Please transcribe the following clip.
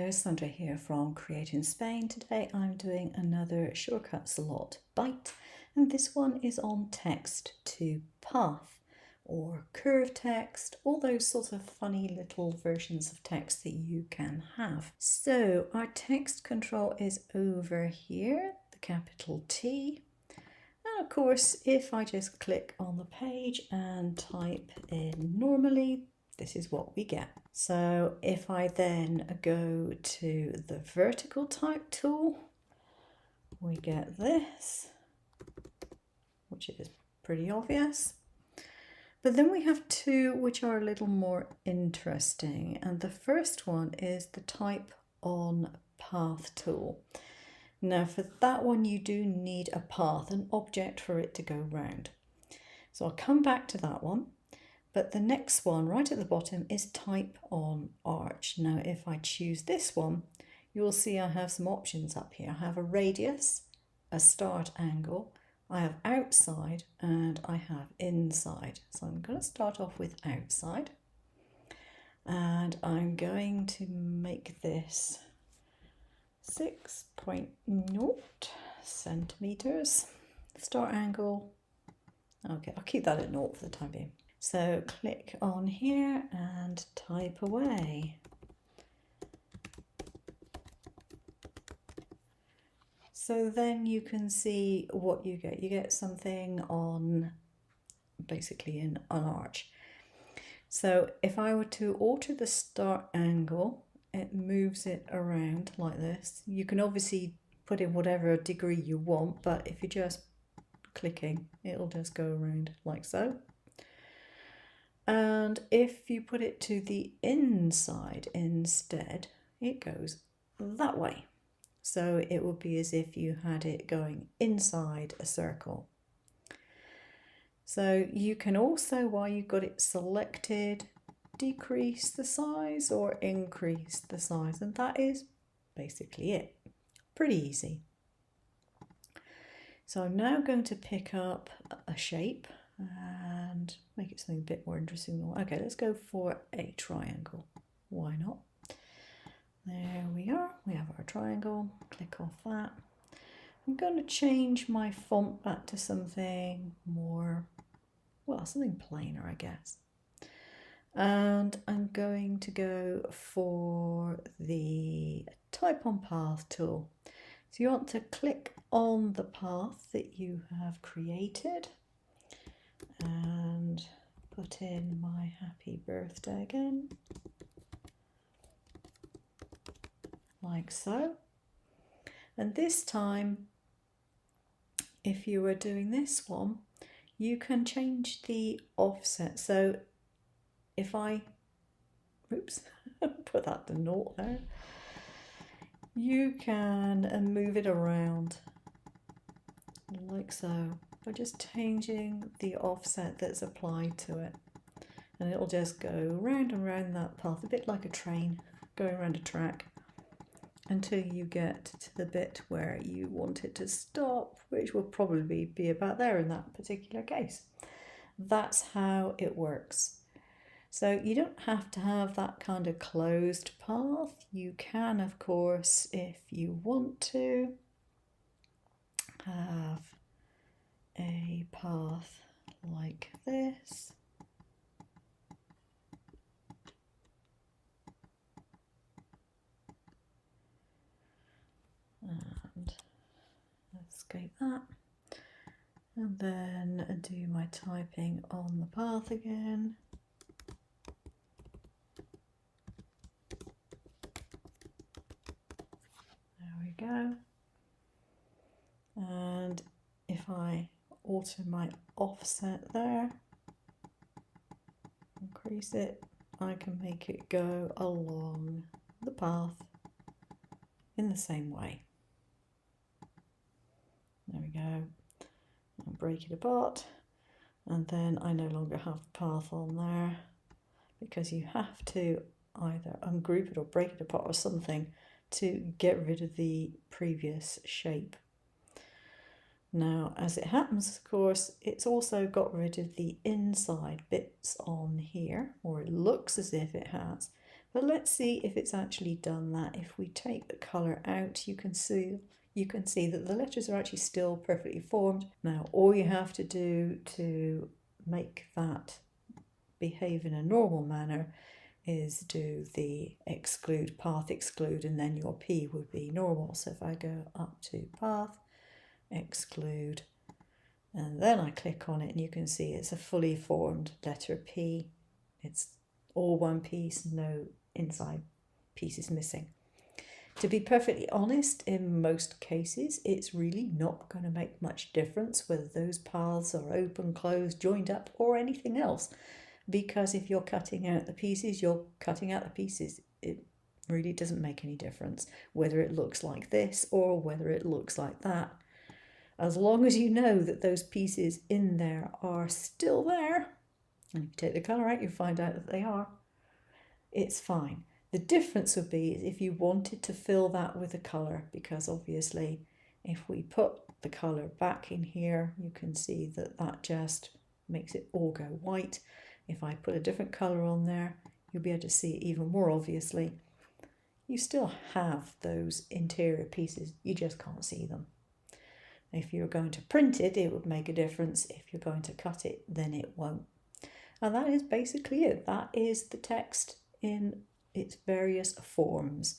Hello, Sandra here from Create in Spain. Today I'm doing another shortcut slot bite, and this one is on text to path or curve text, all those sorts of funny little versions of text that you can have. So our text control is over here, the capital T. And of course, if I just click on the page and type in normally, this is what we get. So if I then go to the vertical type tool, we get this, which is pretty obvious. But then we have two which are a little more interesting. And the first one is the type on path tool. Now for that one, you do need a path, an object for it to go round. So I'll come back to that one. But the next one right at the bottom is type on arch. Now if I choose this one, you'll see I have some options up here. I have a radius, a start angle, I have outside, and I have inside. So I'm going to start off with outside. And I'm going to make this 6.0 centimeters. Start angle, okay, I'll keep that at 0 for the time being. So click on here and type away. So then you can see what you get. You get something on basically an arch. So if I were to alter the start angle, it moves it around like this. You can obviously put in whatever degree you want, but if you're just clicking, it'll just go around like so. And if you put it to the inside instead, it goes that way. So it would be as if you had it going inside a circle. So you can also, while you've got it selected, decrease the size or increase the size, and that is basically it. Pretty easy. So I'm now going to pick up a shape and make it something a bit more interesting. Okay, let's go for a triangle. Why not? There we are. We have our triangle. Click off that. I'm going to change my font back to something more, well, something plainer, I guess. And I'm going to go for the type on path tool. So you want to click on the path that you have created and put in my happy birthday again, like so. And this time, if you were doing this one, you can change the offset. So if I, oops, put that to 0 there, you can move it around like so by just changing the offset that's applied to it, and it'll just go round and round that path, a bit like a train going around a track, until you get to the bit where you want it to stop, which will probably be about there in that particular case. That's how it works. So you don't have to have that kind of closed path. You can, of course, if you want to, have a path like this. And escape that. And then do my typing on the path again. There we go. And if I alter my offset there, increase it, I can make it go along the path in the same way. There we go. I'll break it apart, and then I no longer have the path on there, because you have to either ungroup it or break it apart or something to get rid of the previous shape. Now, as it happens, of course, it's also got rid of the inside bits on here, or it looks as if it has, But let's see if it's actually done that. If we take the colour out, you can see that the letters are actually still perfectly formed. Now, all you have to do to make that behave in a normal manner is do the exclude, path exclude, and then your P would be normal. So if I go up to path, exclude, and then I click on it, and you can see it's a fully formed letter P. It's all one piece, no inside pieces missing. To be perfectly honest, in most cases, it's really not going to make much difference whether those paths are open, closed, joined up, or anything else. Because if you're cutting out the pieces, you're cutting out the pieces. It really doesn't make any difference whether it looks like this or whether it looks like that. As long as you know that those pieces in there are still there, and if you take the colour out, you find out that they are, it's fine. The difference would be if you wanted to fill that with a colour, because obviously if we put the colour back in here, you can see that that just makes it all go white. If I put a different colour on there, you'll be able to see it even more obviously. You still have those interior pieces, you just can't see them. If you're going to print it, it would make a difference. If you're going to cut it, then it won't. And that is basically it. That is the text in its various forms.